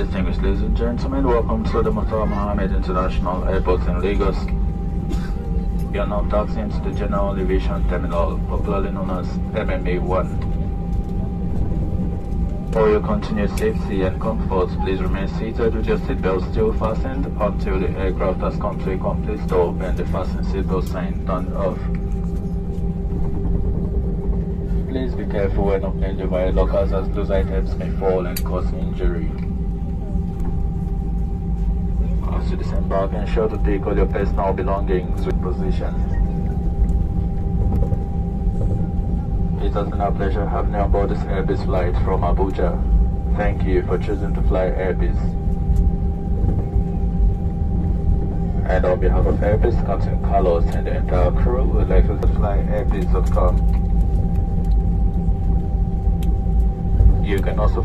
Distinguished ladies and gentlemen, welcome to the Murtala Mohammed International Airport in Lagos. You are now taxiing to the General Aviation Terminal, popularly known as MMA1. For your continued safety and comfort, please remain seated with your seatbelt still fastened until the aircraft has come to a complete stop and the fasten seatbelt sign turned off. Please be careful when opening the wire lockers, as loose items may fall and cause injury. As you disembark, ensure to take all your personal belongings with position. It has been our pleasure having you on board this Airbus flight from Abuja. Thank you for choosing to fly Airbus. And on behalf of Airbus, Captain Carlos and the entire crew, we'd like to fly Airbus.com. You can also